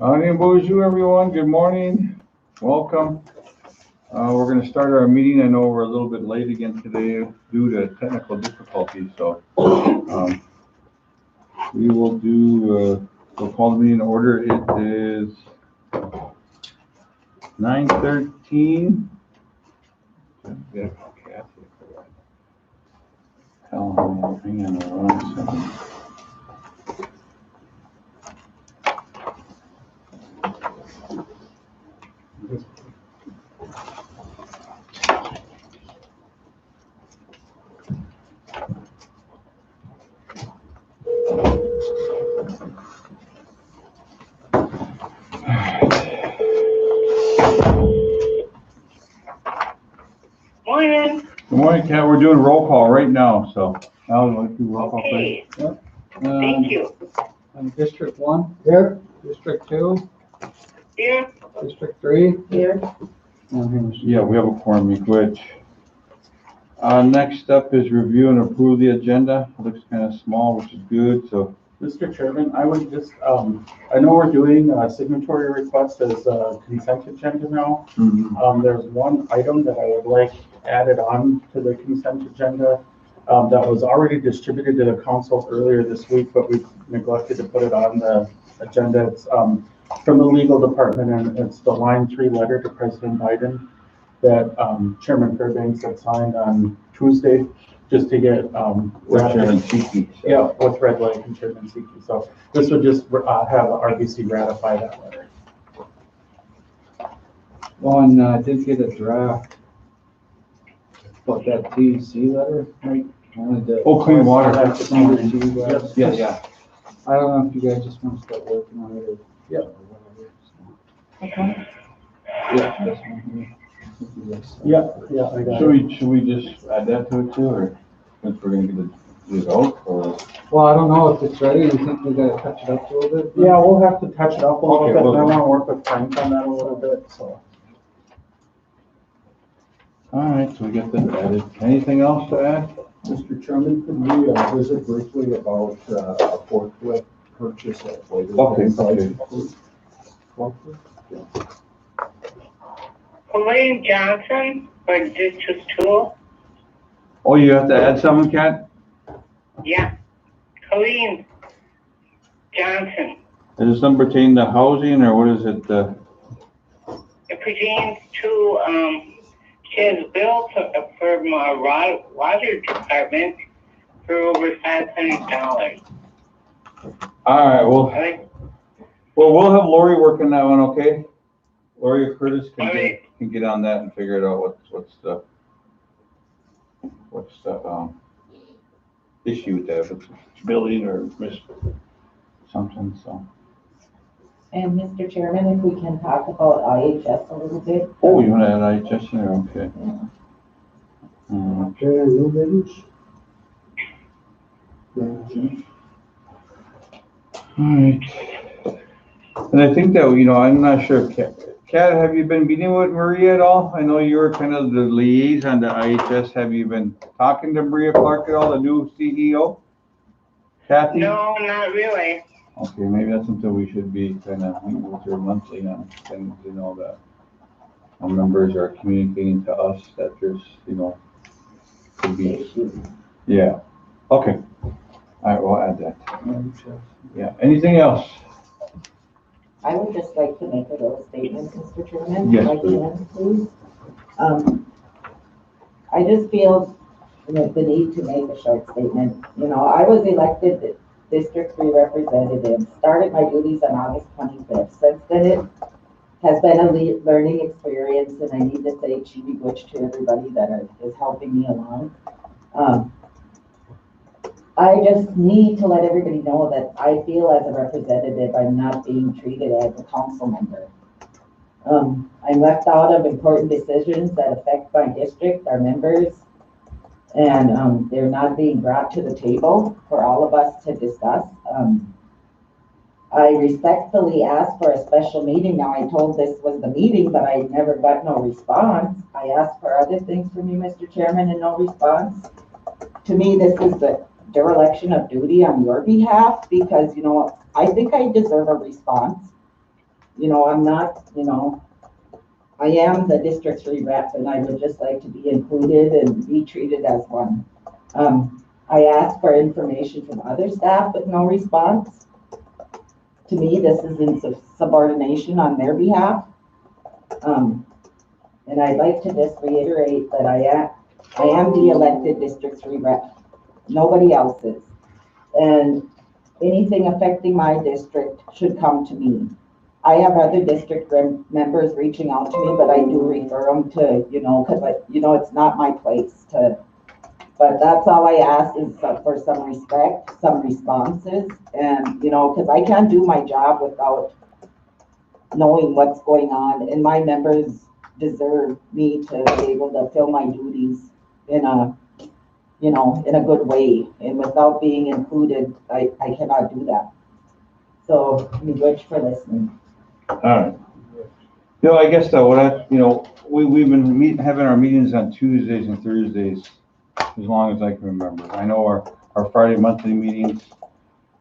Bonjour, everyone. Good morning. Welcome. We're going to start our meeting. I know we're a little bit late again today due to technical difficulties, so we will we'll call the meeting to order. It is 9:13. Hang on one second. Morning. Good morning, Kat. We're doing roll call right now, so Al, you want to do roll call, Okay. please? Yep. Thank you. District 1, here. District 2, Here. District 3. Here. Yeah, we have a quorum, which. Next up is review and approve the agenda. It looks kind of small, which is good, so. Mr. Chairman, I would just, I know we're doing a signatory request as a consent agenda now. There's one item that I would like added on to the consent agenda that was already distributed to the council earlier this week, but we neglected to put it on the agenda. It's from the legal department, and it's the line 3 letter to President Biden that Chairman Fairbanks had signed on Tuesday, just to get With Chairman Siki. yeah, with Red Lake and Chairman Siki. So this would just have the RBC ratify that letter. Well, and I did get a draft. But that TEC letter, right? Oh, clean water. That's Yeah. I don't know if you guys just want to start working on it or. Yeah. or whatever, so. Okay. Yeah, this one here. Yeah, I got it. Should we just add that to it too, or since we're gonna get it out, or? Well, I don't know if it's ready. You think we gotta touch it up a little bit? Yeah, we'll have to touch it up a little Okay, bit, well- and I want to work with Frank on that a little bit, so. All right, so we get that added. Anything else to add? Mr. Chairman, could we visit briefly about a forklift purchase at later? Okay. Elaine Johnson for District 2. Oh, you have to add something, Kat? Yeah. Colleen Johnson. Is this something pertaining to housing, or what is it? It pertains to, she has built for my water department for over $500. All right, well, I think, we'll have Lori work on that one, okay? Lori or Curtis All right. can get on that and figure it out, what's the issue with that, if it's billing or something, so. And Mr. Chairman, if we can talk about IHS a little bit. Oh, you wanna add IHS in there, okay. Okay, new business? Alright. And I think that, I'm not sure, Kat, have you been meeting with Maria at all? I know you were kind of the liaison to IHS. Have you been talking to Maria Clark at all, the new CEO? Kathy? no, not really. Okay, maybe that's something we should be kind of meeting with her monthly on things, that our members are communicating to us that there's, could be, yeah, okay. All right, we'll add that. Yeah, anything else? I would just like to make a little statement, Mr. Chairman. Yes, if I can, please. I just feel the need to make a short statement. I was elected District 3 representative, started my duties on August 25th. Since then, it has been a learning experience, and I need to say chibi butch to everybody that is helping me along. I just need to let everybody know that I feel as a representative, I'm not being treated as a council member. I'm left out of important decisions that affect my district, our members, and they're not being brought to the table for all of us to discuss. I respectfully asked for a special meeting. Now, I told this was the meeting, but I never got no response. I asked for other things from you, Mr. Chairman, and no response. To me, this is the dereliction of duty on your behalf because, I think I deserve a response. I'm not, I am the District 3 rep and I would just like to be included and be treated as one. I asked for information from other staff, but no response. To me, this is insubordination on their behalf. And I'd like to just reiterate that I am the elected District 3 rep. Nobody else is. And anything affecting my district should come to me. I have other district members reaching out to me, but I do refer them to, because it's not my place to, but that's all I ask is for some respect, some responses, and, because I can't do my job without knowing what's going on, and my members deserve me to be able to fill my duties in a good way, and without being included, I cannot do that. So, I'm good for listening. All right. I guess though, we've been having our meetings on Tuesdays and Thursdays as long as I can remember. I know our Friday monthly meetings.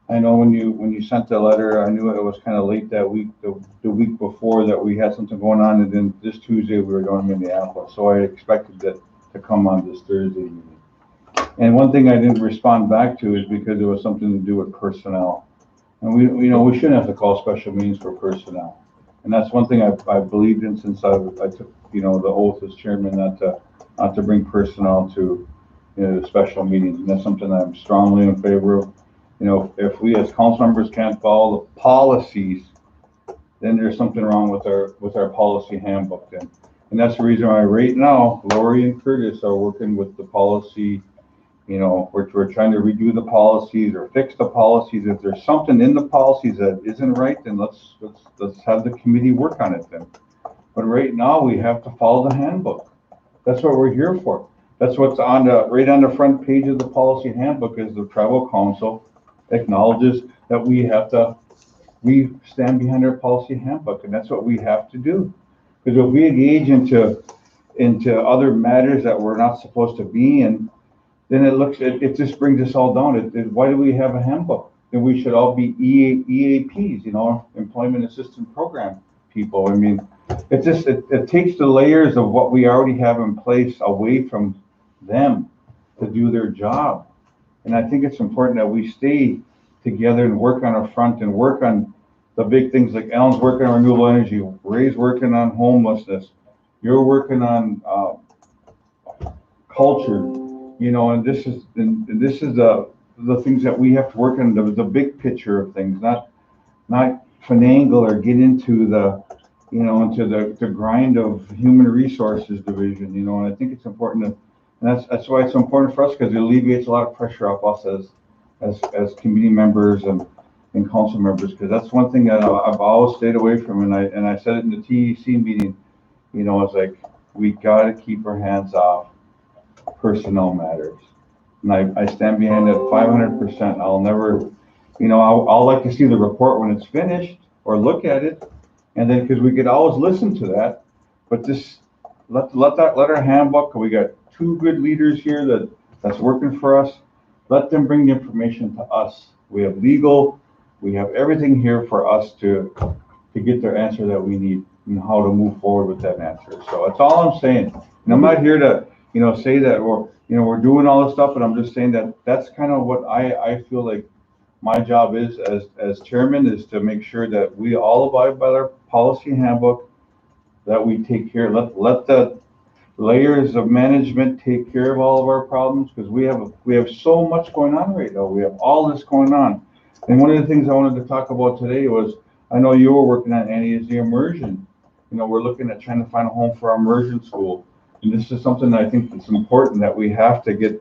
I know when you sent the letter, I knew it was kind of late that week, the week before that we had something going on, and then this Tuesday we were going to Minneapolis. So I expected it to come on this Thursday meeting. And one thing I didn't respond back to is because it was something to do with personnel. And we shouldn't have to call special meetings for personnel. And that's one thing I believed in since I took, the oath as chairman, not to bring personnel to, the special meetings. And that's something I'm strongly in favor of. If we as council members can't follow the policies, then there's something wrong with our policy handbook then. And that's the reason why right now, Lori and Curtis are working with the policy. We're trying to redo the policies or fix the policies. If there's something in the policies that isn't right, then let's have the committee work on it then. But right now we have to follow the handbook. That's what we're here for. That's what's right on the front page of the policy handbook is the tribal council acknowledges that we stand behind our policy handbook, and that's what we have to do. Because if we engage into other matters that we're not supposed to be in, then it just brings us all down. Why do we have a handbook? Then we should all be EAPs, Employment Assistance Program people. I mean, it takes the layers of what we already have in place away from them to do their job. And I think it's important that we stay together and work on our front and work on the big things like Alan's working on renewable energy, Ray's working on homelessness, you're working on culture. And this is the things that we have to work on, the big picture of things, not finagle or get into the grind of human resources division, and I think it's important and that's why it's so important for us, because it alleviates a lot of pressure off us as committee members and council members, because that's one thing that I've always stayed away from, and I said it in the TEC meeting, it's like we got to keep our hands off personnel matters, and I stand behind that 500%. I'll never, I'll like to see the report when it's finished or look at it, and then because we could always listen to that, but just let our handbook. We got 2 good leaders here that's working for us. Let them bring the information to us. We have legal, we have everything here for us to get their answer that we need and how to move forward with that answer. So that's all I'm saying. And I'm not here to say that we're doing all this stuff, but I'm just saying that that's kind of what I feel like my job is as chairman, is to make sure that we all abide by our policy handbook, that we take care, let the layers of management take care of all of our problems, because we have so much going on right now. We have all this going on. And one of the things I wanted to talk about today was, I know you were working on, Annie, is the immersion. We're looking at trying to find a home for our immersion school. And this is something that I think that's important that we have to get.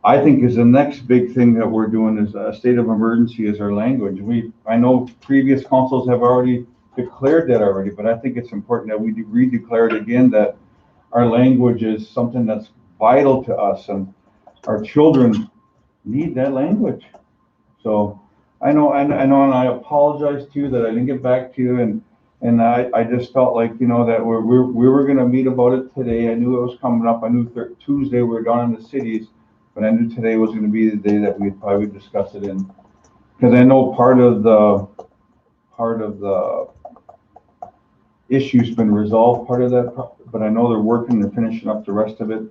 I think is the next big thing that we're doing is a state of emergency is our language. I know previous councils have already declared that already, but I think it's important that we redeclare it again, that our language is something that's vital to us, and our children need that language. So I know, and I apologize to you that I didn't get back to you, and I just felt like, that we were going to meet about it today. I knew it was coming up. I knew Tuesday we were down in the cities, but I knew today was going to be the day that we'd probably discuss it in, because I know part of the issue's been resolved, part of that, but I know they're working, they're finishing up the rest of it.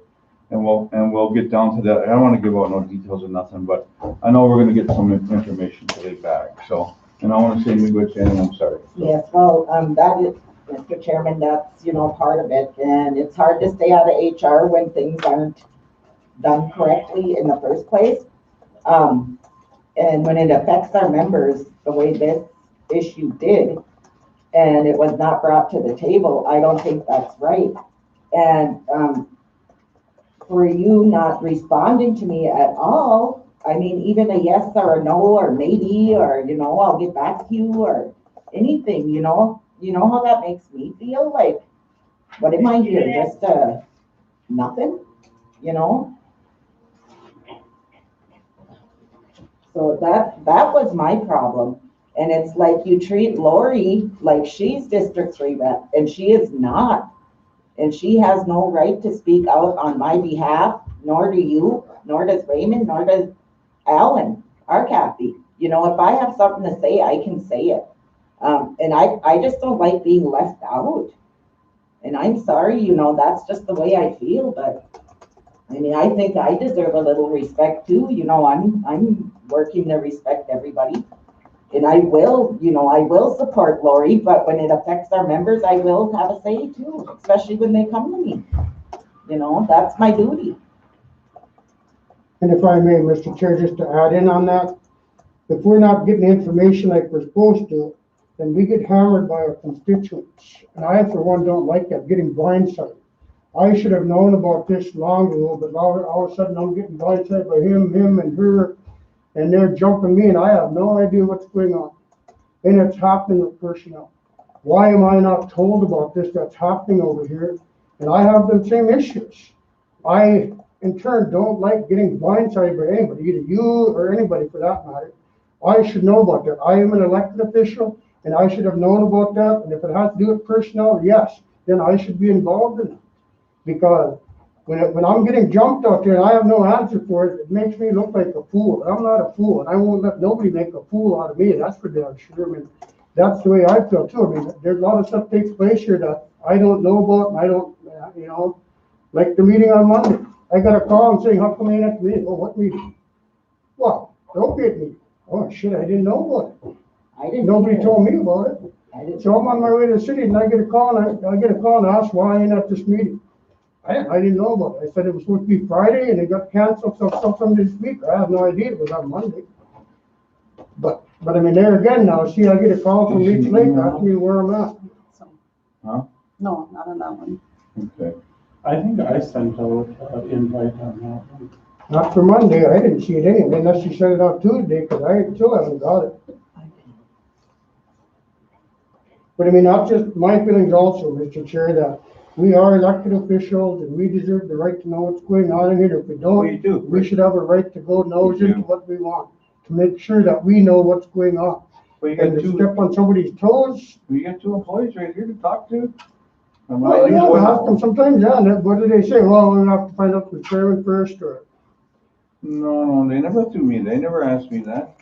And we'll get down to that. I don't want to give out no details or nothing, but I know we're gonna get some information today back, so. And I want to say, Jenny, I'm sorry. Yes, well, that is, Mr. Chairman, that's, part of it, and it's hard to stay out of HR when things aren't done correctly in the first place. And when it affects our members the way this issue did, and it was not brought to the table, I don't think that's right. And, for you not responding to me at all, I mean, even a yes or a no or maybe, or, I'll get back to you or anything, you know how that makes me feel? Like, what am I here, just, nothing, So that was my problem. And it's like you treat Lori like she's District 3 rep, and she is not. And she has no right to speak out on my behalf, nor do you, nor does Raymond, nor does Alan, our Kathy. If I have something to say, I can say it. And I just don't like being left out. And I'm sorry, that's just the way I feel, but I mean, I think I deserve a little respect too. I'm working to respect everybody. And I will support Lori, but when it affects our members, I will have a say too, especially when they come to me. That's my duty. And if I may, Mr. Chair, just to add in on that, if we're not getting information like we're supposed to, then we get hammered by our constituents. And I, for one, don't like that, getting blindsided. I should have known about this long ago, but all of a sudden I'm getting blindsided by him and her, and they're jumping me, and I have no idea what's going on. And it's happening with personnel. Why am I not told about this that's happening over here? And I have the same issues. I, in turn, don't like getting blindsided by anybody, either you or anybody for that matter. I should know about that. I am an elected official, and I should have known about that. And if it has to do with personnel, yes, then I should be involved in it. Because when I'm getting jumped out there and I have no answer for it, it makes me look like a fool. I'm not a fool, and I won't let nobody make a fool out of me. That's for damn sure. I mean, that's the way I feel too. I mean, there's a lot of stuff takes place here that I don't know about, and I don't, like the meeting on Monday. I got a call and saying, how come you ain't at the meeting? Oh, what meeting? Well, don't get me. Oh shit, I didn't know about it. Nobody told me about it. So I'm on my way to the city, and I get a call, and I ask why I ain't at this meeting. I didn't know about it. I said it was supposed to be Friday and it got canceled sometime this week. I have no idea it was on Monday. But I mean, there again now, see, I get a call from Leech Lake asking me where I'm at. Huh? No, not on that one. Okay. I think I sent out an invite on that one. Not for Monday. I didn't see it anyway, unless you sent it out Tuesday, because I still haven't got it. But I mean, not just my feelings also, Mr. Chair, that we are elected officials and we deserve the right to know what's going on in here. If we don't, We do. we should have a right to go nose into what we want, to make sure that we know what's going on. Well, you And got to two, step on somebody's toes, you got two employees right here to talk to. well, yeah, I ask them sometimes, yeah, what do they say? Well, we'll have to find out from the chairman first, or. No, they never do me. They never asked me that.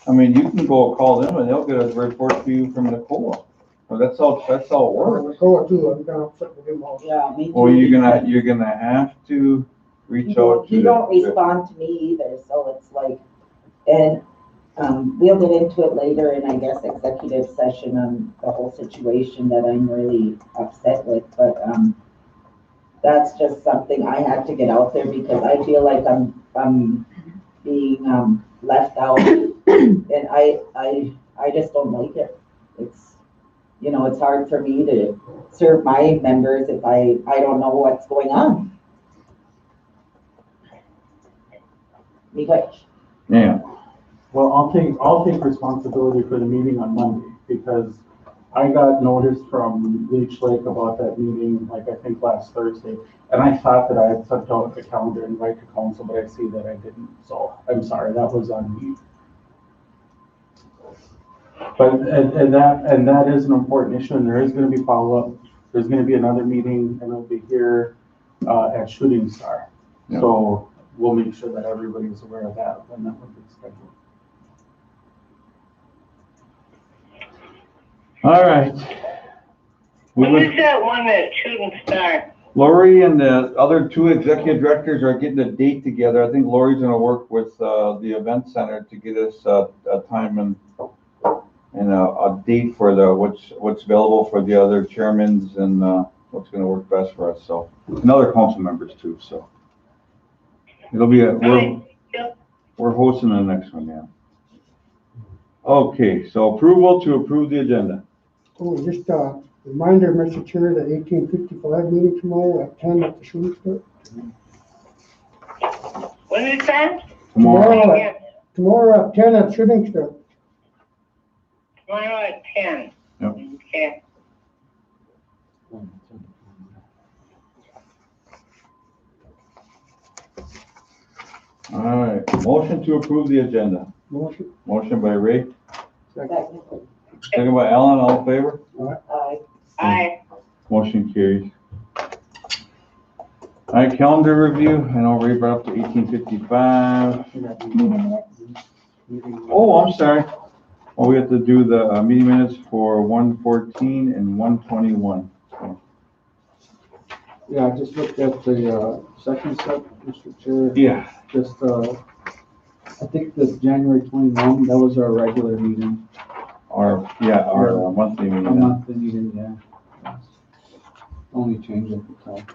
I mean, you can go call them and they'll get a report for you from the COA. Well, that's how it works. Go too, I'm kind of upset with him also. Yeah, me too. Well, you're gonna have to reach out to. He don't respond to me either, so it's like, and we'll get into it later in, I guess, executive session on the whole situation that I'm really upset with, but that's just something I had to get out there because I feel like I'm being left out, and I just don't like it. It's hard for me to serve my members if I don't know what's going on. Yeah. Well, I'll take responsibility for the meeting on Monday because I got notice from Leech Lake about that meeting, like I think last Thursday. And I thought that I had sent out the calendar invite to council, but I see that I didn't. So I'm sorry, that was on me. But, and that is an important issue, and there is going to be follow-up. There's going to be another meeting, and it'll be here at Shooting Star. Yeah. So we'll make sure that everybody is aware of that when that one gets scheduled. All right. When is that one that shouldn't start? Lori and the other two executive directors are getting a date together. I think Lori's gonna work with, the event center to get us a time and a date for what's available for the other chairmans and, what's gonna work best for us, so, and other council members too, so. It'll be we're hosting the next one, yeah. Okay, so approval to approve the agenda. Oh, just a reminder, Mr. Chair, the 1855 meeting tomorrow at 10 at the shooting store. When is that? Tomorrow, Yeah, Tomorrow at 10 at shooting store. tomorrow at 10. Yep. Okay. all right, motion to approve the agenda. Motion. Motion by Ray, Second. second by Alan, all in favor? Aye. Aye. Motion carries. All right, calendar review, I know Ray brought up to 1855. Oh, I'm sorry. Oh, we have to do the meeting minutes for 114 and 121. So, Yeah, I just looked at the, second set, Mr. Chair. yeah, Just, I think the January 21, that was our regular meeting, our monthly our meeting. monthly meeting, yeah. Only change at the time.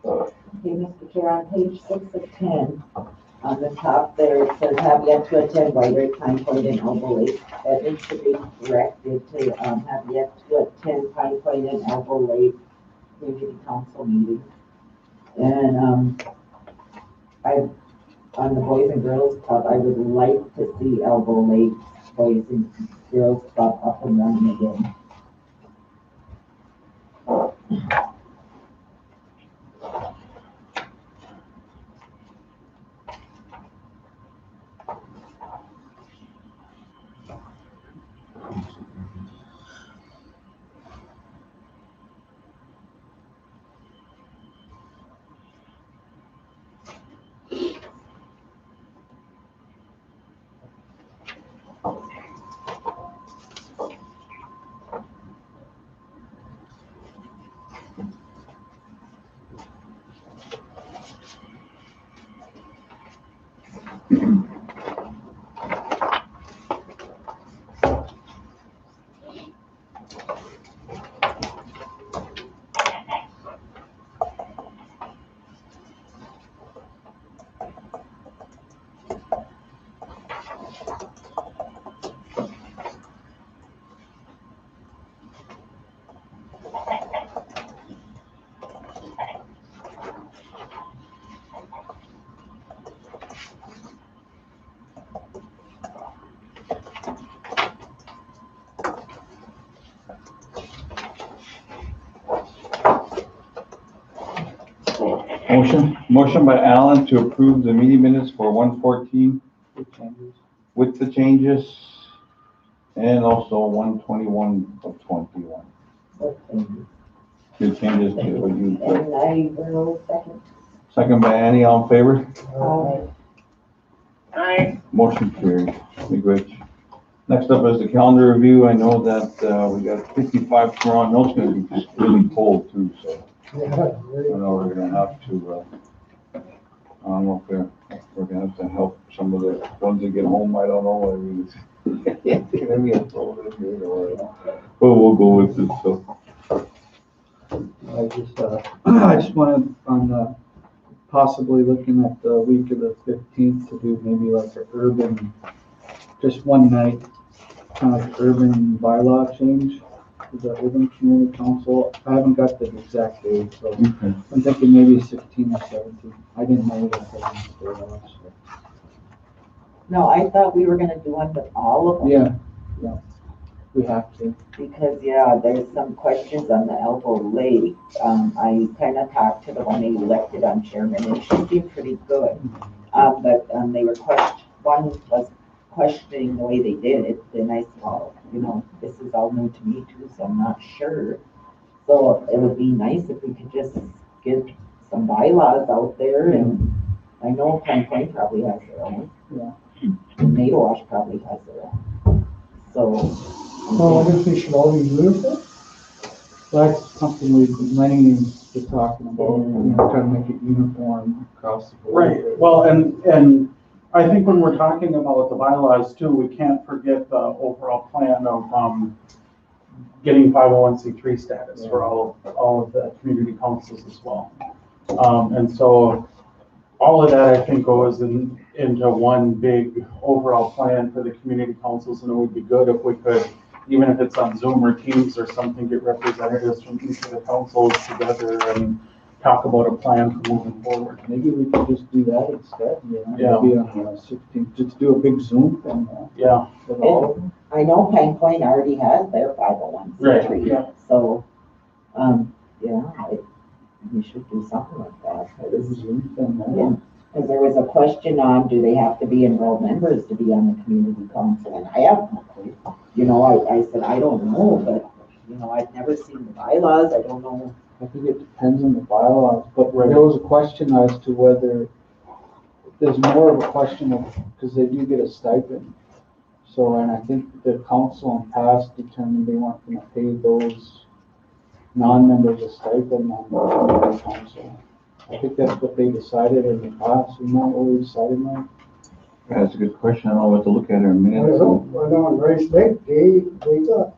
Okay, Mr. Chair, on page 6 of 10, on the top there, it says have yet to attend White Pine Point and Elbow Lake. That needs to be corrected to, have yet to attend Pine Point and Elbow Lake Community Council meeting. And, on the Boys and Girls Club, I would like to see Elbow Lake Boys and Girls Club up and running again. Motion by Alan to approve the meeting minutes for 114 changes. with the changes, and also 121 of 21. Good changes to what you, And I will second. second by Annie, all in favor? Aye. Motion carried. Be great. Next up is the calendar review. I know that we got 55 tomorrow. I know it's gonna be really cold too, so Yeah, I know we're gonna have to, I don't know if we're gonna have to help some of the ones that get home. I don't know. I mean, it's gonna be a cold in here or, but we'll go with it, so. I just wanted on the, possibly looking at the week of the 15th to do maybe like an urban, just one night, kind of like urban bylaw change. The urban community council, I haven't got the exact date, so Okay. I'm thinking maybe 16 or 17. I didn't know that they were stay off, so. No, I thought we were gonna do one with all of them. Yeah, we have to. Because, yeah, there's some questions on the Elbow Lake. I kind of talked to the one they elected on chairman, and she seemed pretty good. But they were one was questioning the way they did it, and I said, well, you know, this is all new to me too, so I'm not sure. So it would be nice if we could just get some bylaws out there, and I know Pine Point probably has their own. Yeah. And Natowash probably has their own. So. well, I guess they should all be uniform. That's something Lenny's been talking about, you know, trying to make it uniform across the board. Right, well, and I think when we're talking about the bylaws too, we can't forget the overall plan of, getting 501c3 status for all of the community councils as well. And so all of that, I think, goes into one big overall plan for the community councils, and it would be good if we could, even if it's on Zoom or Teams or something, get representatives from each of the councils together and talk about a plan for moving forward. Maybe we could just do that instead, you know, Yeah. maybe on the 16th, just do a big Zoom thing. Yeah, With all of them. I know Pine Point already has their 501c3. Right, yeah. So, we should do something like that. A big Zoom thing. Yeah, because there was a question on, do they have to be enrolled members to be on the community council? And I have no clue. You know, I said, I don't know, but, you know, I've never seen the bylaws. I don't know. I think it depends on the bylaws, but there was a question as to whether, there's more of a question of, because they do get a stipend. So, and I think the council in past determined they weren't gonna pay those non-members a stipend on the community council. I think that's what they decided in the past, you know what we decided now? That's a good question. I don't know what to look at in a I minute. don't know, I know on Rice Lake, they got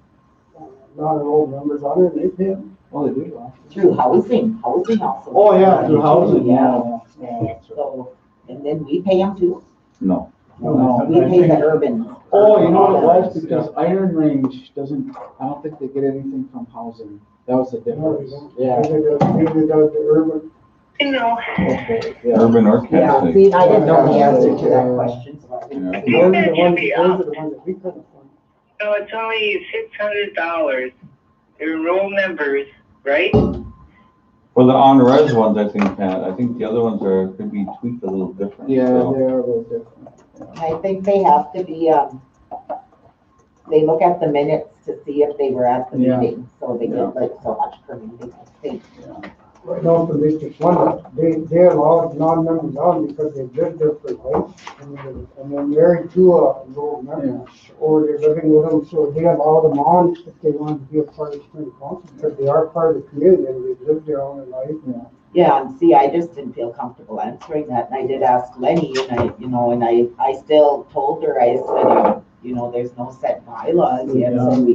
non-enrolled members on it, and they pay them. Oh, they do, huh? Through housing also. Oh, yeah, Through housing, Yeah. yeah, that's right. So, and then we pay them too. No. No, We I pay the think- urban. Oh, you know what it was, because Iron Range doesn't, I don't think they get anything from housing. That was the No, they difference. don't. Yeah. Maybe does the urban. You know, Okay, yeah. Urban or Yeah, Catholic? see, I didn't know the answer to that question, so I didn't. Yeah. see Those it. are the ones, those are the ones that we couldn't afford. so it's only $600. They're enrolled members, right? Well, the on-res ones, I think, Pat, I think the other ones could be tweaked a little different. Yeah, so. they are a little different. I think they have to be, they look at the minutes to see if they were at the Yeah. meeting, so they Yeah. get like so much per meeting, I think. Right now for District One, they allowed non-members on because they lived there for life. And they're married to a enrolled member, or they're living with them, so they allow them on if they want to be a part of the community council, because they are part of the community and they've lived there all their life. Yeah, and see, I just didn't feel comfortable answering that, and I did ask Lenny, and I still told her, I said, there's no set bylaws yet, so we,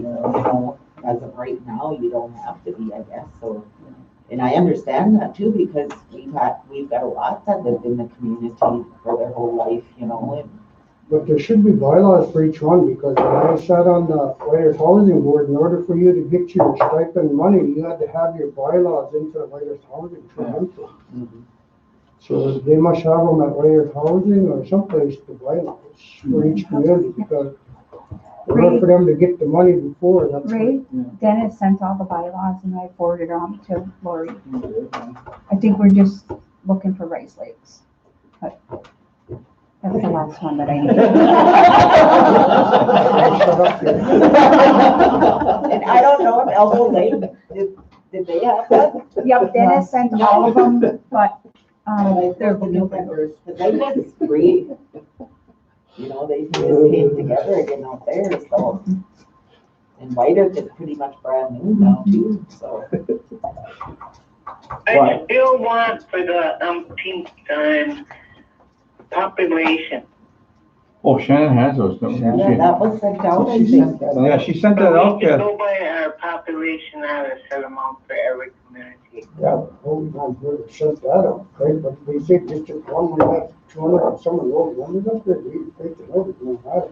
as of right now, you don't have to be, I guess, so. And I understand that too, because we've got a lot that lived in the community for their whole life, and But there should be bylaws for each one, because when I sat on the Writers Housing Board, in order for you to get your stipend money, you had to have your bylaws into the Writers Housing for them to. So they must have them at Writers Housing or someplace, the bylaws for each community, because in order for them to get the money before, that's. Ray, Dennis sent all the bylaws and I forwarded on to Lori. I think we're just looking for Rice Lakes. But That's the last one that I need. And I don't know if Elbow Lake, did they have that? Yep, Dennis sent all of them, but, they're the new looking for members, but they just read. You know, they just came together again out there, so. And Whiteoak is pretty much brand new now too, so. I still want for the umpteenth time population. Oh, Shannon has those, don't Yeah, she? that was sent out, I She think. sent that out. Yeah, she sent that But out, we can Kathy. go by our population out of set amount for every community. Yeah, hold on, we shut that up, right, but we think District 1, we have 200 and some of those numbers up there, we think the numbers don't matter.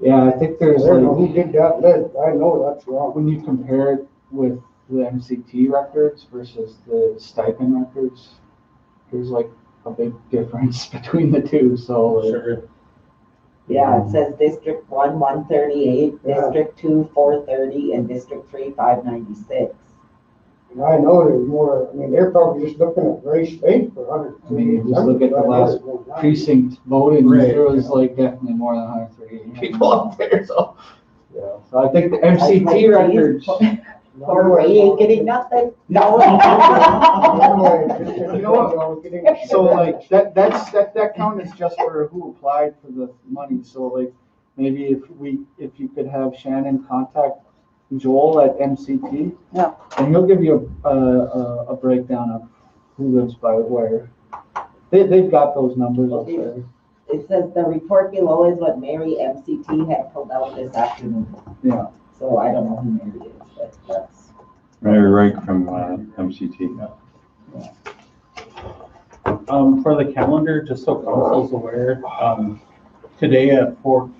Yeah, I think I there's don't know who like, did that list, I know that's wrong. when you compare it with the MCT records versus the stipend records, there's like a big difference between the two, so. Sure. Yeah, it says District 1, 138, Yeah. District 2, 430, and District 3, 596. And I know there's more, I mean, they're probably just looking at Gray State for 100. I mean, you just look at the last precinct voting, there was like definitely more than 138 people up there, so. Yeah, so I think the MCT records, Or we ain't getting nothing. No. you know what? So like, that count is just for who applied for the money, so like, maybe if you could have Shannon contact Joel at MCT. Yeah. And he'll give you a breakdown of who lives by where. They've got those numbers up there. It says the report below is what Mary MCT had pulled out this afternoon. Yeah. So I don't know who Mary is, but that's. Mary Reich from MCT. For the calendar, just so council's aware, today at 4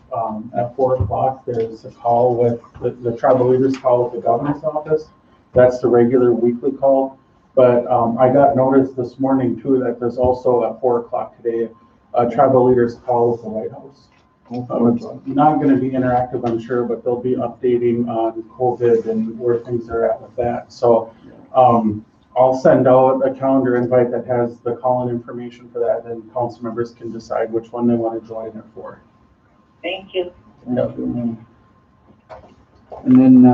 o'clock, there's a call with, the tribal leaders call with the governor's office. That's the regular weekly call. But I got notice this morning too that there's also at 4 o'clock today, a tribal leaders call with the White House. It's not gonna be interactive, I'm sure, but they'll be updating on COVID and where things are at with that. So I'll send out a calendar invite that has the call-in information for that, and council members can decide which one they want to join it for. Thank you. And then,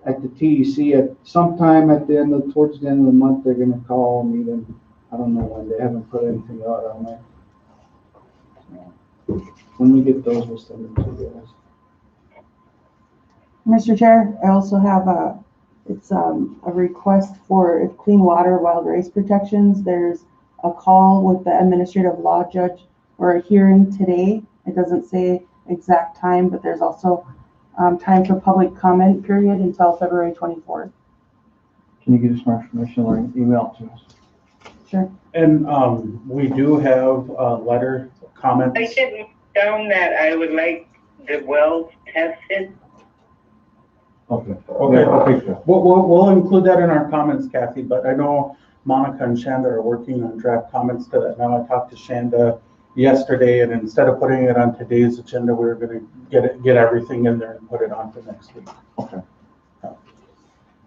at the TEC, at sometime at the end towards the end of the month, they're gonna call a meeting. I don't know when, they haven't put anything out on there. When we get those, we'll send them to you guys. Mr. Chair, I also have a request for clean water wild race protections. There's a call with the administrative law judge or a hearing today. It doesn't say exact time, but there's also time for public comment period until February 24th. Can you get us more information or email to us? Sure. And we do have letter comments. I should down that I would like the wells tested. Okay. Okay. Sure. We'll include that in our comments, Kathy, but I know Monica and Shanda are working on draft comments to that now. I talked to Shanda yesterday, and instead of putting it on today's agenda, we were gonna get everything in there and put it on for next week. Okay. And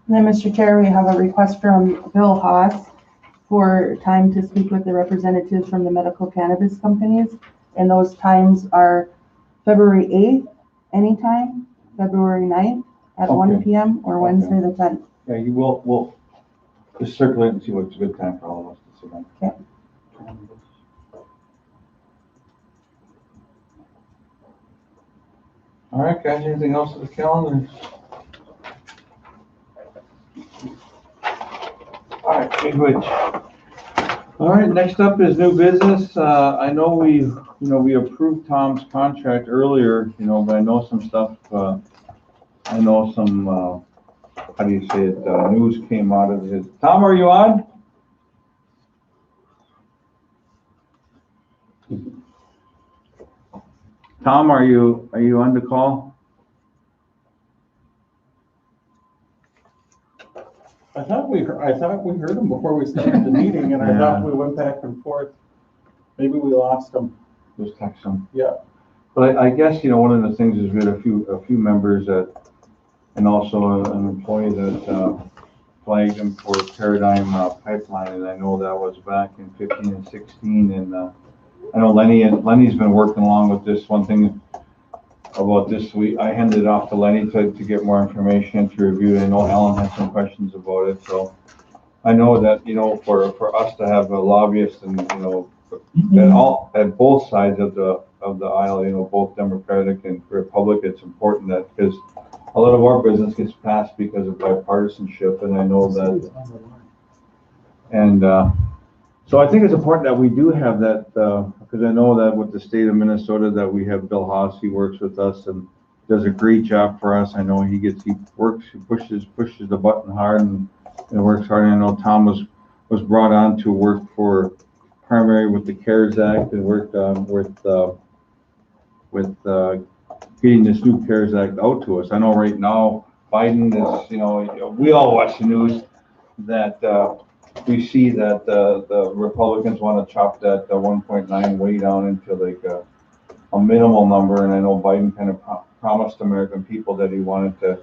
then, Mr. Chair, we have a request from Bill Haas for time to speak with the representatives from the medical cannabis companies. And those times are February 8th, anytime, February 9th at 1 p.m. or Wednesday the 10th. Yeah, we'll just circulate and see what's a good time for all of us to sit down. Okay. All right, guys, anything else to the calendar? All right, good. All right, next up is new business. I know we approved Tom's contract earlier, but I know some stuff, I know some, how do you say it, news came out of his. Tom, are you on? Tom, are you on the call? I thought we heard him before we started the meeting, and I thought we went back and forth. Maybe we lost him. Just text him. Yeah. But I guess, one of the things is we had a few members that, and also an employee that flagged him for Paradigm Pipeline, and I know that was back in 15 and 16, and I know Lenny's been working along with this. One thing about this week, I handed it off to Lenny to get more information to review. I know Alan had some questions about it, so I know that, you know, for us to have a lobbyist and, you know, at both sides of the aisle, you know, both Democratic and Republic, it's important that, because a lot of our business gets passed because of bipartisanship, and I know that, and so I think it's important that we do have that, because I know that with the state of Minnesota that we have Bill Haas, he works with us and does a great job for us. I know he pushes the button hard and works hard. And I know Tom was brought on to work for primary with the CARES Act and worked with getting this new CARES Act out to us. I know right now Biden is, you know, we all watch the news that we see that the Republicans want to chop that 1.9 way down into like a minimal number, and I know Biden kind of promised American people that he wanted to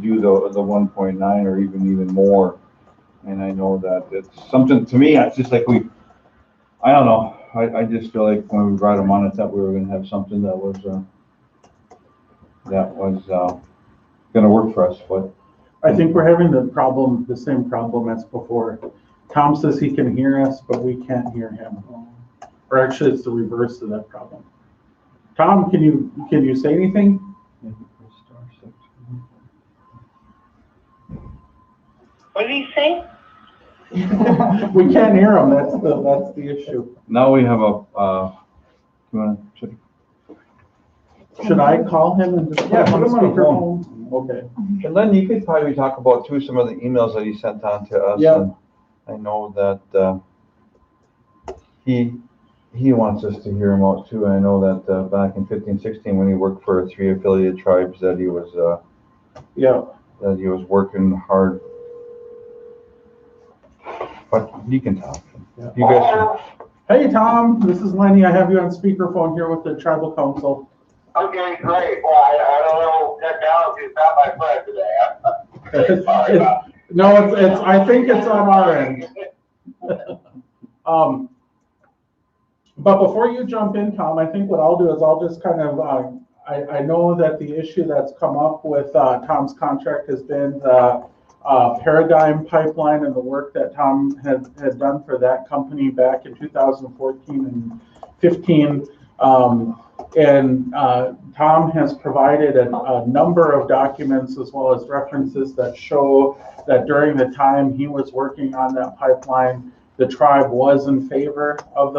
do the 1.9 or even more. And I know that it's something, to me, it's just like I don't know, I just feel like when we brought him on, I thought we were going to have something that was going to work for us, but I think we're having the same problem as before. Tom says he can hear us, but we can't hear him. Or actually, it's the reverse of that problem. Tom, can you say anything? What did he say? We can't hear him. That's the issue. now we have Should I call him and just Yeah, put him on the speakerphone? Okay. and then you could probably talk about too some of the emails that he sent on to us. Yeah. And I know that he wants us to hear him out too. I know that back in 15-16 when he worked for 3 affiliated tribes that he was that he was working hard. But you can talk. Yeah. You guys Hey, Tom, this is Lenny. I have you on speakerphone here with the tribal council. Okay, great. Well, I don't know, technology is not my friend today. Sorry about it. No, it's. I think it's on our end. But before you jump in, Tom, I think what I'll do is I'll just kind of. I know that the issue that's come up with Tom's contract has been the Paradigm pipeline and the work that Tom had done for that company back in 2014 and 15. And Tom has provided a number of documents as well as references that show that during the time he was working on that pipeline, the tribe was in favor of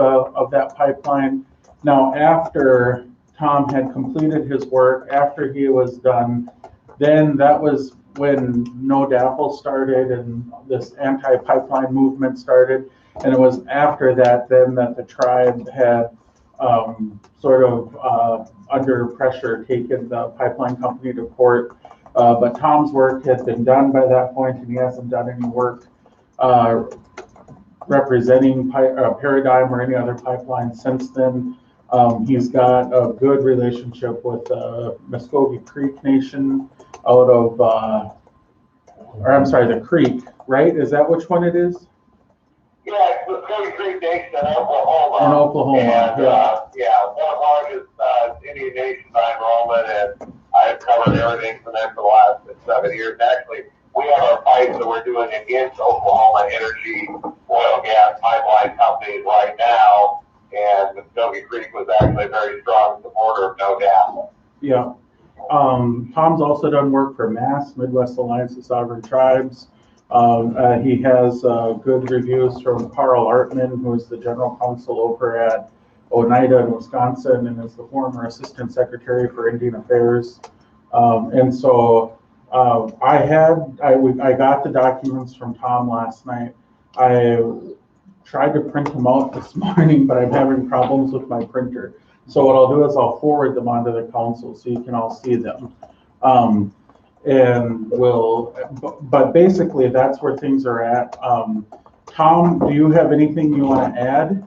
that pipeline. Now, after Tom had completed his work, after he was done, then that was when No DAPL started and this anti-pipeline movement started. And it was after that then that the tribe had sort of under pressure taken the pipeline company to court. But Tom's work had been done by that point, and he hasn't done any work representing Paradigm or any other pipeline since then. He's got a good relationship with Muskogee Creek Nation out of, or I'm sorry, the Creek, right? Is that which one it is? Yeah, it's Muskogee Creek Nation in Oklahoma. In Oklahoma, and, yeah. One of the largest Indian nations by enrollment, and I've covered everything for them for the last 7 years. Actually, we have our fights that we're doing against Oklahoma Energy, oil, gas, pipeline companies right now, and Muskogee Creek was actually a very strong supporter of No DAPL. Yeah. Tom's also done work for MASS, Midwest Alliance of Sovereign Tribes. He has good reviews from Carl Artman, who is the general counsel over at Oneida in Wisconsin and is the former assistant secretary for Indian Affairs. And so I got the documents from Tom last night. I tried to print them out this morning, but I'm having problems with my printer. So what I'll do is I'll forward them onto the council so you can all see them. And but basically that's where things are at. Tom, do you have anything you want to add?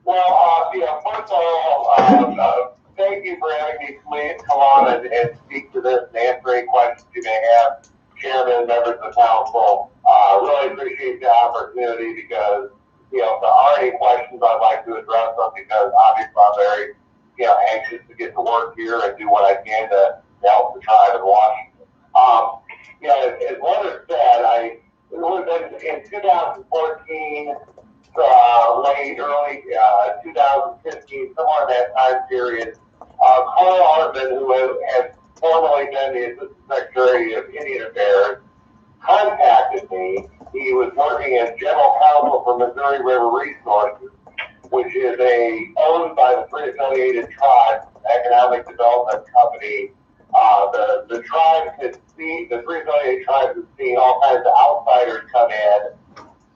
Well, first of all, thank you for having me come on and speak to this and answer any questions you may have, Chairman, members of the council. Really appreciate the opportunity because if there are any questions, I'd like to address them because obviously I'm very, anxious to get to work here and do what I can to help the tribe in Washington. As Leonard said, it was in 2014, late, early 2015, somewhere in that time period, Carl Artman, who has formerly been the Assistant Secretary of Indian Affairs, contacted me. He was working as General Counsel for Missouri River Resources, which is owned by the three affiliated tribes economic development company. The tribe could see, the three affiliated tribes could see all kinds of outsiders come in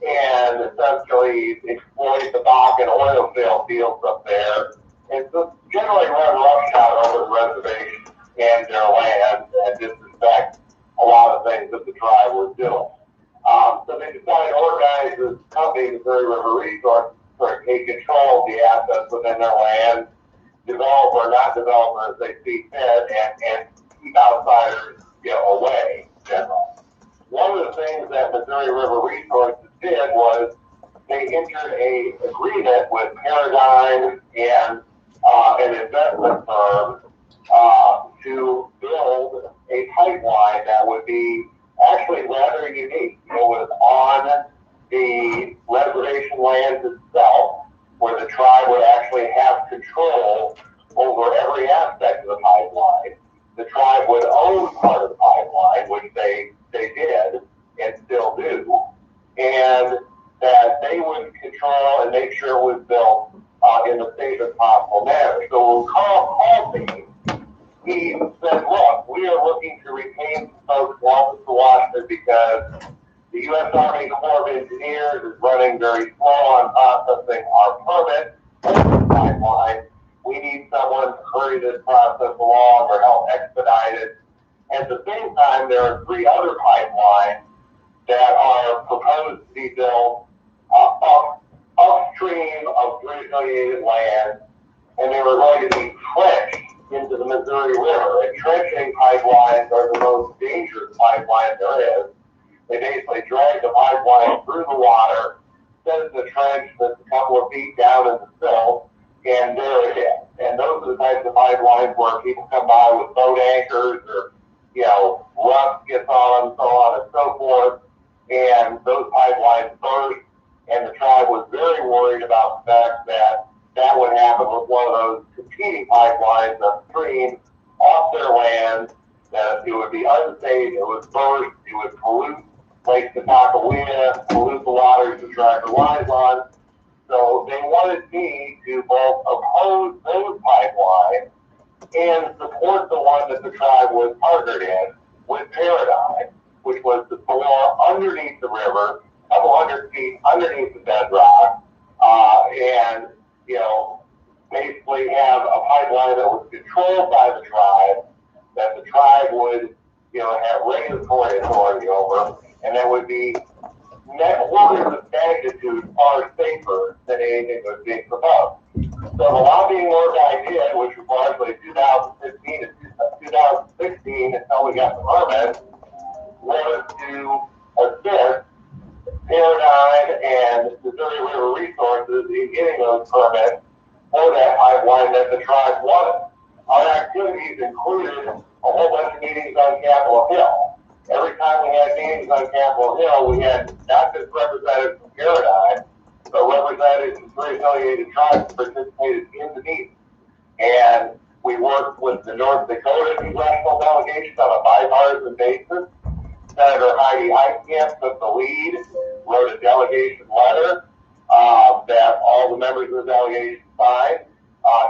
and essentially exploit the Bakken oil fields up there, and so generally run roughshod over the reservation and their land and disrespect a lot of things that the tribe was doing. So they decided to organize this company, Missouri River Resources, to take control of the assets within their land, develop or not develop as they see fit, and keep outsiders away generally. One of the things that Missouri River Resources did was they entered an agreement with Paradigm and an investment firm to build a pipeline that would be actually rather unique. It was on the reservation lands itself, where the tribe would actually have control over every aspect of the pipeline. The tribe would own part of the pipeline, which they did and still do, and that they would control and make sure it was built in the safest possible manner. So when Carl called me, he said, look, we are looking to retain folks welcome to Washington because the U.S. Army Corps of Engineers is running very slow on processing our permit for the pipeline. We need someone to hurry this process along or help expedite it. At the same time, there are three other pipelines that are proposed to be built upstream of three affiliated lands, and they were going to be trenched into the Missouri River. And trenching pipelines are the most dangerous pipeline there is. They basically drag the pipeline through the water, set it in the trench that's a couple of feet down in the sill, and there it is. And those are the types of pipelines where people come by with boat anchors or, rust gets on them, so on and so forth. And those pipelines burst, and the tribe was very worried about the fact that that would happen with one of those competing pipelines upstream off their land, that it would be unsafe, it would burst, it would pollute Lake Catawba, pollute the waters the tribe relies on. So they wanted me to both oppose those pipelines and support the one that the tribe was partnered in with Paradigm, which was to bore underneath the river, a couple hundred feet underneath the bedrock, and basically have a pipeline that was controlled by the tribe, that the tribe would have regulatory authority over, and that would be orders of magnitude far safer than anything that was being proposed. So the lobbying work I did, which was largely 2015 to 2016 until we got the permit, was to assist Paradigm and Missouri River Resources in getting those permits for that pipeline that the tribe wanted. Our activities included a whole bunch of meetings on Capitol Hill. Every time we had meetings on Capitol Hill, we had not just representatives from Paradigm, but representatives from three affiliated tribes participated in the meeting. And we worked with the North Dakota congressional delegation on a bipartisan basis. Senator Heidi Heitkamp took the lead, wrote a delegation letter that all the members of the delegation signed.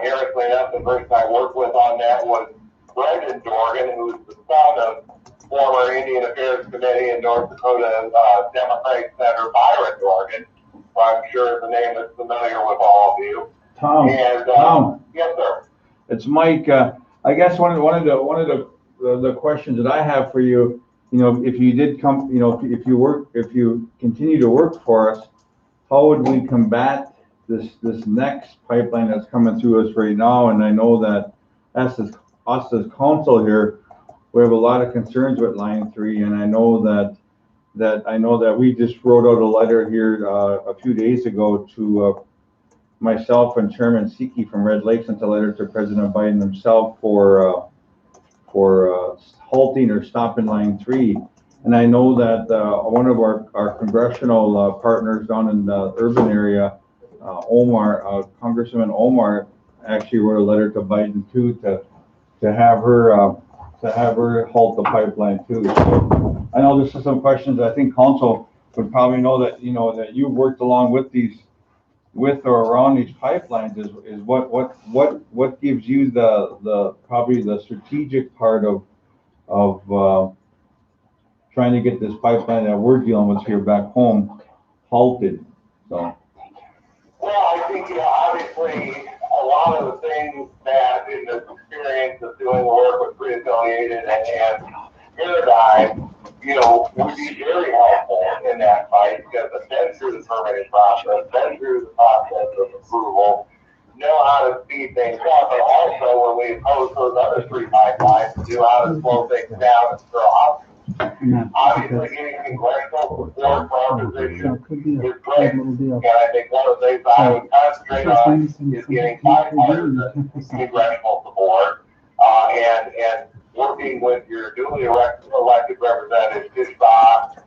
Erically enough, the person I worked with on that was Brendan Dorgan, who's the son of former Indian Affairs Committee in North Dakota Democratic Senator Byron Dorgan, who I'm sure is a name that's familiar with all of you. Tom. Yes, sir. It's Mike. I guess one of the questions that I have for you, if you did come, if you continue to work for us, how would we combat this next pipeline that's coming through us right now? And I know that us as council here, we have a lot of concerns with Line 3, and I know that that I know that we just wrote out a letter here a few days ago to myself and Chairman Siki from Red Lake sent a letter to President Biden himself for halting or stopping line 3. And I know that one of our congressional partners down in the urban area, Congressman Omar, actually wrote a letter to Biden too to have her halt the pipeline too. So I know this is some questions I think council would probably know that that you've worked along with or around these pipelines is what gives you the probably the strategic part of trying to get this pipeline that we're dealing with here back home halted. So. Well, I think, obviously, a lot of the things that in the experience of doing work with pre-affiliated and Paradigm, would be very helpful in that fight because I've been through the permitting process, been through the process of approval, know how to speed things up, but also when we oppose those other 3 pipelines, know how to slow things down and throw options. Obviously, getting congressional support for our position is great. And I think one of the things I would concentrate on is getting bipartisan congressional support and working with your duly elected representative, Fishbach,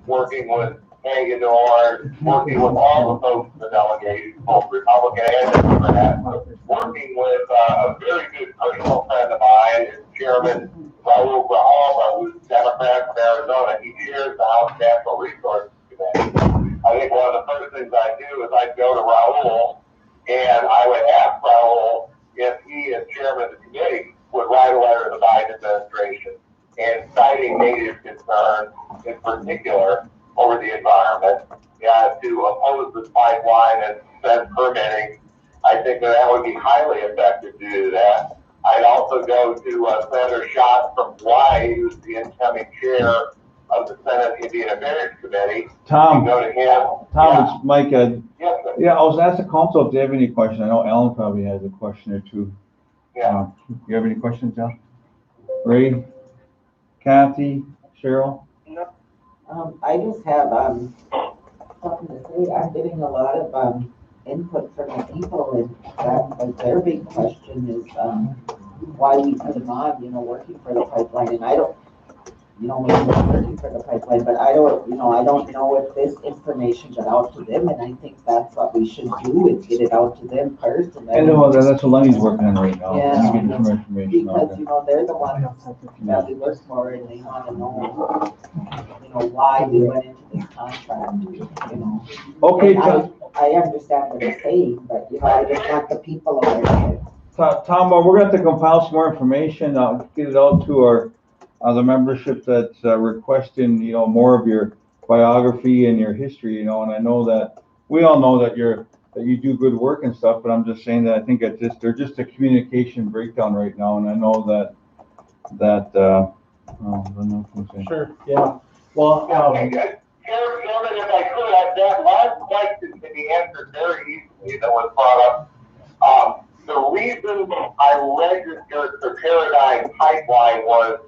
working with Hagedorn, working with all the folks in the delegation, both Republican and Democrat, working with a very good personal friend of mine, Chairman Raul Grajal, who's Democrat from Arizona. He chairs the House Natural Resources Committee. I think one of the first things I do is I'd go to Raul and I would ask Raul if he, as chairman of the committee, would write a letter to the Biden administration and citing native concerns in particular over the environment to oppose this pipeline and suspend permitting. I think that would be highly effective to do that. I'd also go to Senator Schatz from Hawaii, who's the incoming chair of the Senate Indian Affairs Committee. Tom, go to him. Tom, it's Mike. Yes, sir. Yeah, I was asking council if they have any questions. I know Alan probably has a question or two. Yeah. You have any questions, John? Ray, Kathy, Cheryl? I just have, something to say. I'm getting a lot of, input from the people and that, like, their big question is, why we put them on, working for the pipeline. And I don't, maybe not working for the pipeline, but I don't know if this information got out to them. And I think that's what we should do is get it out to them first. And then, I know, that's what Lenny's working on right now. Yeah. Getting some information out because, there. they're the ones that we work for and they want to know, why we went into this contract, Okay, And I understand what you're saying, but, I just want the people aware. Tom, we're going to have to compile some more information. I'll get it out to the membership that's requesting, more of your biography and your history, and I know that we all know that you do good work and stuff, but I'm just saying that I think there's just a communication breakdown right now, and I know that Sure, yeah. Well, Chairman, if I could, that last question can be answered very easily that was brought up. The reason I registered for Paradigm Pipeline was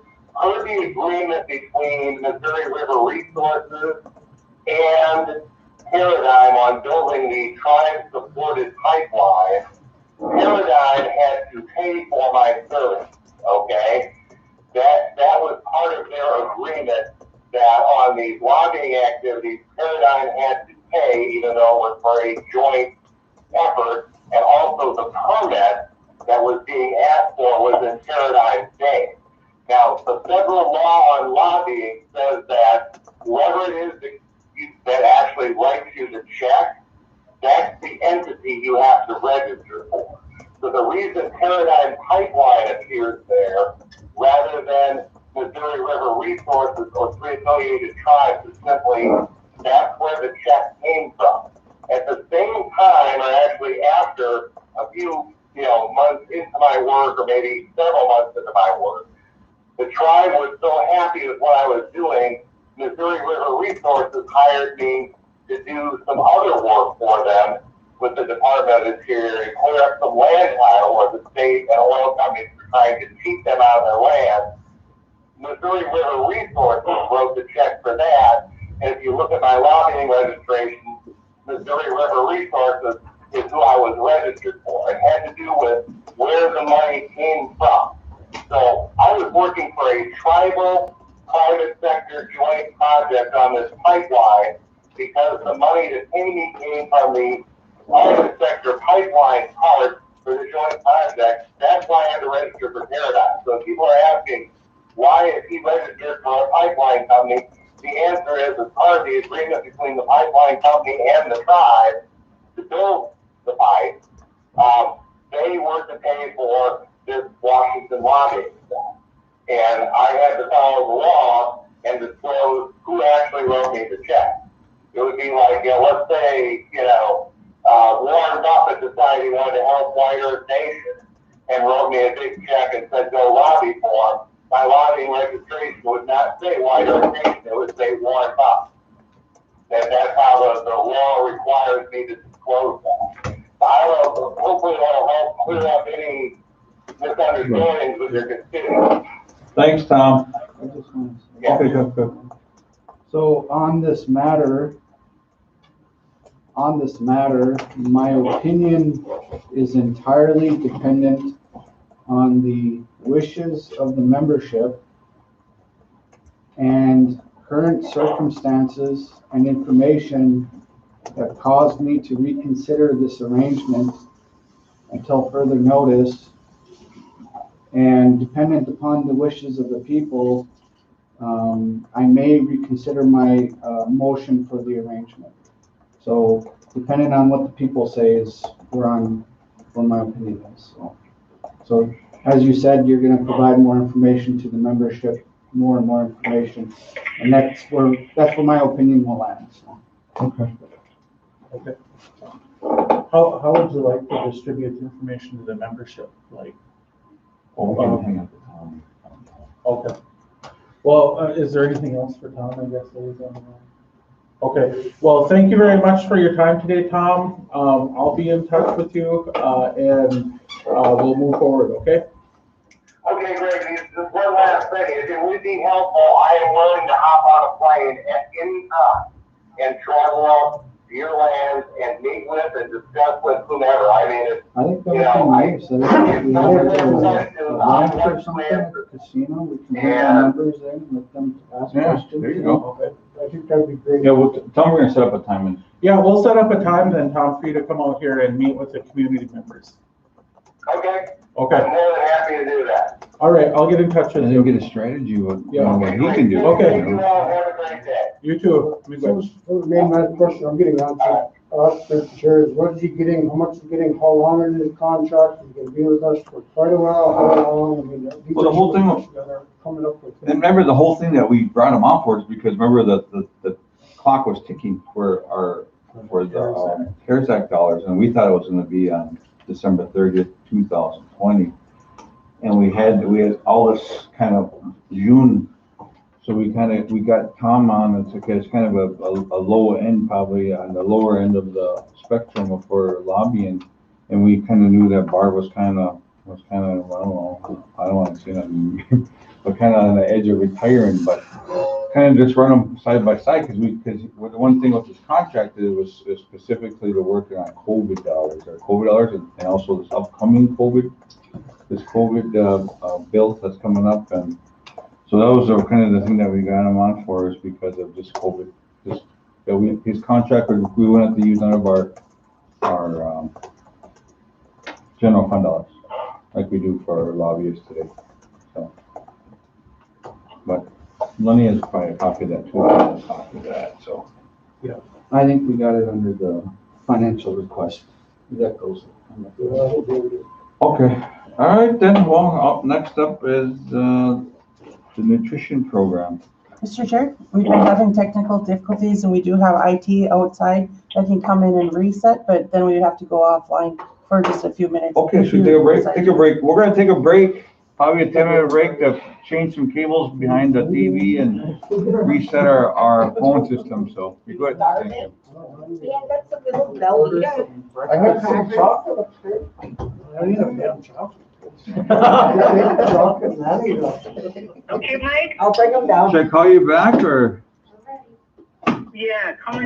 per the agreement between Missouri River Resources and Paradigm on building the tribe-supported pipeline. Paradigm had to pay for my service, okay? That was part of their agreement that on these lobbying activities, Paradigm had to pay, even though it was for a joint effort, and also the permit that was being asked for was in Paradigm's name. Now, the federal law on lobbying says that whoever it is that actually writes you the check, that's the entity you have to register for. So the reason Paradigm Pipeline appears there, rather than Missouri River Resources or 3 affiliated tribes, is simply that's where the check came from. At the same time, or actually after a few months into my work, or maybe several months into my work, the tribe was so happy with what I was doing, Missouri River Resources hired me to do some other work for them with the Department of Interior and clear up some land title where the state and oil companies were trying to cheat them out of their land. Missouri River Resources wrote the check for that. And if you look at my lobbying registration, Missouri River Resources is who I was registered for. It had to do with where the money came from. So I was working for a tribal private sector joint project on this pipeline because the money that came from the private sector pipeline part for the joint project. That's why I had to register for Paradigm. So people are asking, why is he registered for a pipeline company? The answer is, as part of the agreement between the pipeline company and the tribe to build the pipe, they were to pay for this Washington lobbying stuff. And I had to follow the law and disclose who actually wrote me the check. It would be like, let's say, Warren Buffett decided he wanted to help White Earth Nation and wrote me a big check and said, go lobby for him. My lobbying registration would not say White Earth Nation, it would say Warren Buffett. And that's how the law requires me to disclose that. Hopefully that'll help clear up any misunderstandings with your constituents. Thanks, Tom. I just want to say, Okay, good. so on this matter, my opinion is entirely dependent on the wishes of the membership and current circumstances and information that caused me to reconsider this arrangement until further notice, and dependent upon the wishes of the people, I may reconsider my motion for the arrangement. So depending on what the people say is where my opinion is. So as you said, you're going to provide more information to the membership, more and more information, and that's where my opinion will land. So. Okay. Okay. How would you like to distribute information to the membership? Like, Hang up the Tom. okay. Well, is there anything else for Tom? I guess there is. Okay. Well, thank you very much for your time today, Tom. I'll be in touch with you, and we'll move forward. Okay. Okay, great. Just one last thing. If it would be helpful, I am willing to hop on a plane at any time and travel up to your land and meet with and discuss with whomever. I mean, it's, I think that would be nice. If we have a lunch or something at the casino, we can bring our members in and let them ask questions. There you go. Okay. I think that'd be great. Yeah, well, Tom, we're gonna set up a time and. Yeah, we'll set up a time then, Tom, for you to come out here and meet with the community members. okay. Okay. I'm more than happy to do that. All right. I'll get in touch with And you. then get a strategy of what Okay, he can do. Okay. You all have a great day. You too. So, the main last question I'm getting on to, Mr. Chair, is what is he getting, how much is he getting, how long is his contract? He's gonna be with us for quite a while, how long? I mean, these Well, the are whole some thing questions that are coming up with. And remember, the whole thing that we brought him on for is because remember the clock was ticking for the CARES Act dollars, and we thought it was gonna be on December 30th, 2020. And we had all this kind of June, so we got Tom on. It's kind of a low end, probably on the lower end of the spectrum for lobbying, and we kind of knew that Barb was kind of I don't want to say that, but kind of on the edge of retiring, but kind of just run them side by side because the one thing with this contract is specifically to work on COVID dollars and also this upcoming COVID bill that's coming up, and so those are kind of the thing that we got him on for is because of just COVID. His contract we wouldn't have to use none of our general fund dollars like we do for our lobbyists today. So, but Lenny has probably a copy of that too. A copy of that. So yeah, I think we got it under the financial request. That goes. Okay. All right then. Well, next up is the nutrition program. Mr. Chair, we've been having technical difficulties and we do have IT outside that can come in and reset, but then we would have to go offline for just a few minutes. Okay, so take a break. We're gonna take a break, probably a 10-minute break to change some cables behind the TV and reset our phone system, so be good. Thank you. Yeah, that's a little belly. I have some chocolate upstairs. I need a damn chocolate. Drop it, Manny, drop it. Okay, Mike? I'll bring them down. Should I call you back or? Yeah, come